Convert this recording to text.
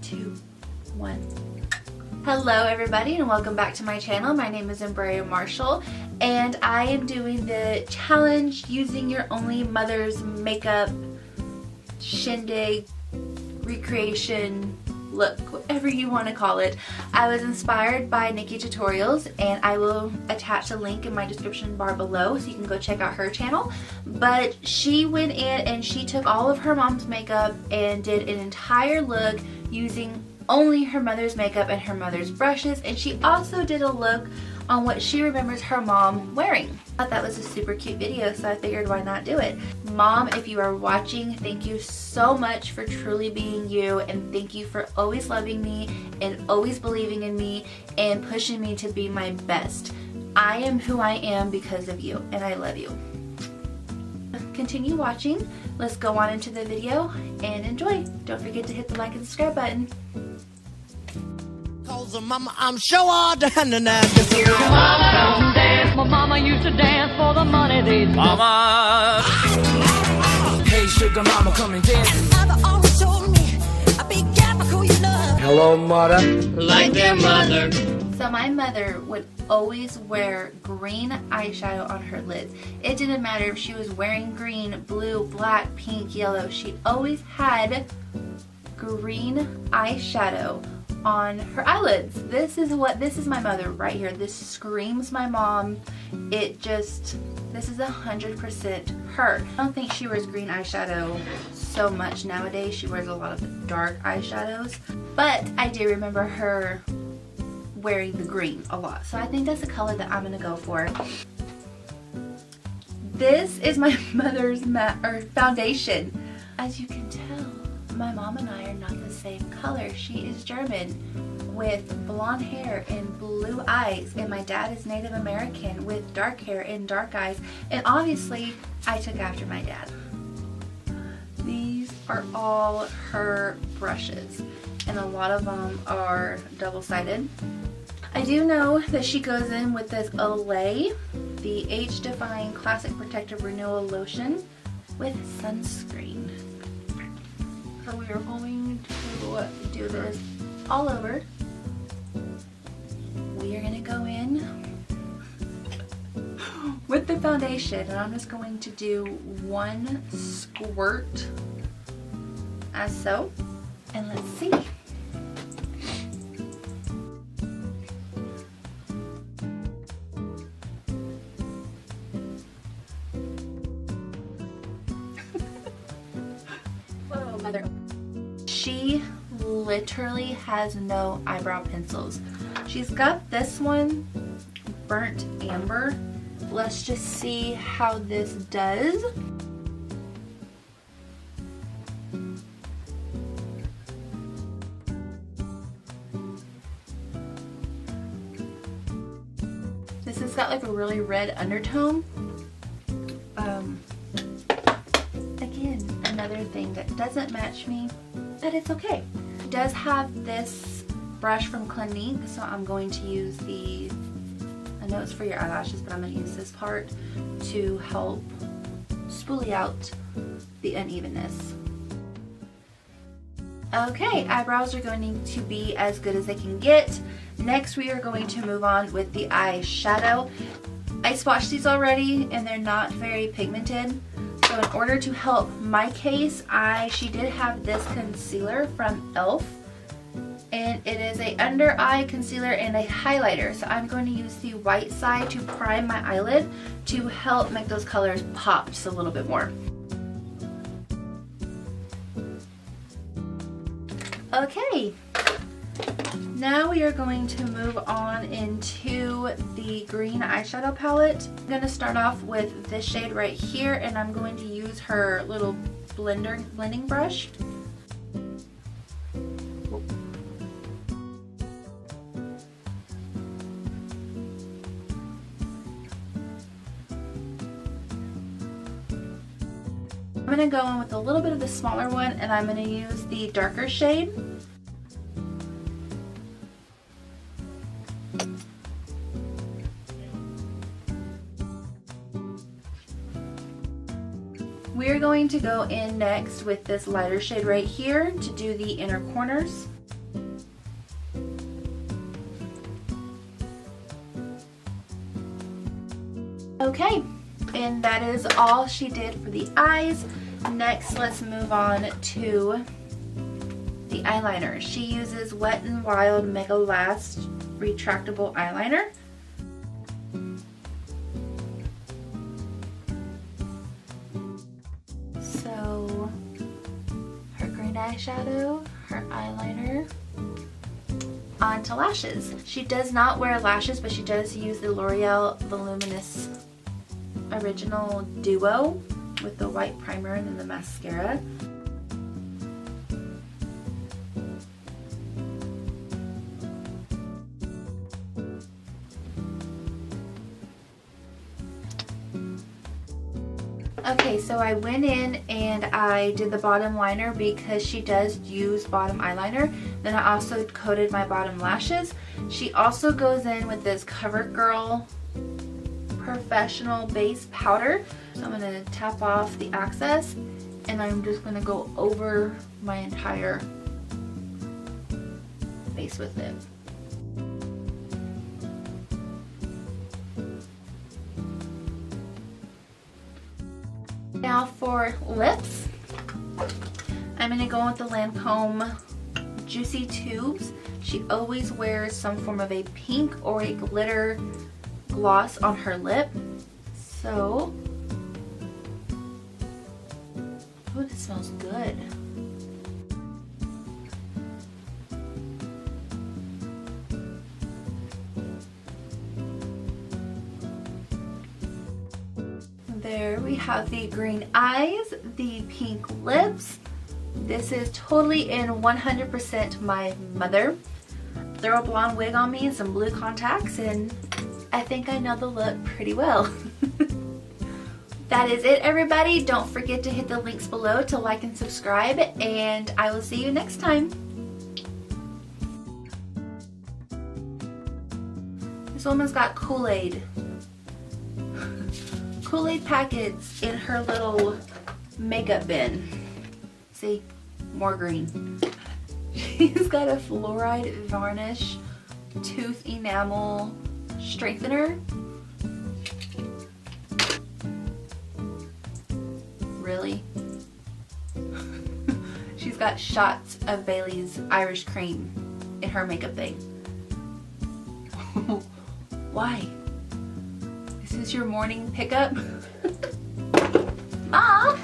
2, 1. Hello everybody and welcome back to my channel. My name is Ambrea Marshall and I am doing the challenge using your only mother's makeup shindig recreation look, whatever you want to call it. I was inspired by Nikki tutorials and I will attach a link in my description bar below so you can go check out her channel. But she went in and she took all of her mom's makeup and did an entire look using only her mother's makeup and her mother's brushes, and she also did a look on what she remembers her mom wearing. I thought that was a super cute video, so I figured why not do it. Mom, if you are watching, thank you so much for truly being you, and thank you for always loving me and always believing in me and pushing me to be my best. I am who I am because of you, and I love you. Continue watching. Let's go on into the video and enjoy. Don't forget to hit the like and subscribe button. Mama, I'm sure all done and Mama don't dance, my mama used to dance for the money they'd Mama. Hey, sugar mama, come and dance. Mother always told me, I be careful who you love. Hello, mother. like their mother. So my mother would always wear green eyeshadow on her lids. It didn't matter if she was wearing green, blue, black, pink, yellow. She always had green eyeshadow on her eyelids. This is my mother right here. This screams my mom. This is 100% her. I don't think she wears green eyeshadow so much nowadays. She wears a lot of dark eyeshadows, but I do remember her wearing the green a lot. So I think that's the color that I'm gonna go for. This is my mother's foundation. As you can tell, my mom and I are not the same color. She is German with blonde hair and blue eyes, and my dad is Native American with dark hair and dark eyes, and obviously I took after my dad. These are all her brushes and a lot of them are double-sided. I do know that she goes in with this Olay, the age-defying classic protective renewal lotion with sunscreen. So we are going to do this all over. We are going to go in with the foundation, and I'm just going to do one squirt as so, and let's see. Whoa, mother. She literally has no eyebrow pencils. She's got this one, Burnt Amber. Let's just see how this does. This has got like a really red undertone. Again, another thing that doesn't match me, but it's okay. It does have this brush from Clinique, so I'm going to use I know it's for your eyelashes, but I'm going to use this part to help spoolie out the unevenness. Okay, eyebrows are going to be as good as they can get. Next we are going to move on with the eyeshadow. I swatched these already and they're not very pigmented. So in order to help my case, she did have this concealer from e.l.f. and it is a under eye concealer and a highlighter. So I'm going to use the white side to prime my eyelid to help make those colors pop just a little bit more. Okay, now we are going to move on into the green eyeshadow palette. I'm going to start off with this shade right here, and I'm going to use her little blending brush. I'm going to go in with a little bit of the smaller one, and I'm going to use the darker shade. We're going to go in next with this lighter shade right here to do the inner corners. Okay, and that is all she did for the eyes. Next, let's move on to the eyeliner. She uses Wet n Wild Mega Last retractable eyeliner. So her green eyeshadow, her eyeliner, onto lashes. She does not wear lashes, but she does use the L'Oreal Voluminous Original Duo with the white primer and then the mascara. Okay, so I went in and I did the bottom liner because she does use bottom eyeliner. Then I also coated my bottom lashes. She also goes in with this CoverGirl Professional Base Powder. I'm going to tap off the excess and I'm just going to go over my entire face with it. Now for lips, I'm going to go with the Lancome Juicy Tubes. She always wears some form of a pink or a glitter gloss on her lip. So, oh, this smells good. There we have the green eyes, the pink lips. This is totally in 100% my mother. Throw a blonde wig on me and some blue contacts and I think I know the look pretty well. That is it, everybody. Don't forget to hit the links below to like and subscribe, and I will see you next time. This woman's got Kool-Aid. Kool-Aid packets in her little makeup bin. See? More green. She's got a fluoride varnish tooth enamel strengthener. Really? She's got shots of Bailey's Irish cream in her makeup thing. Why? This is your morning pickup? Mom!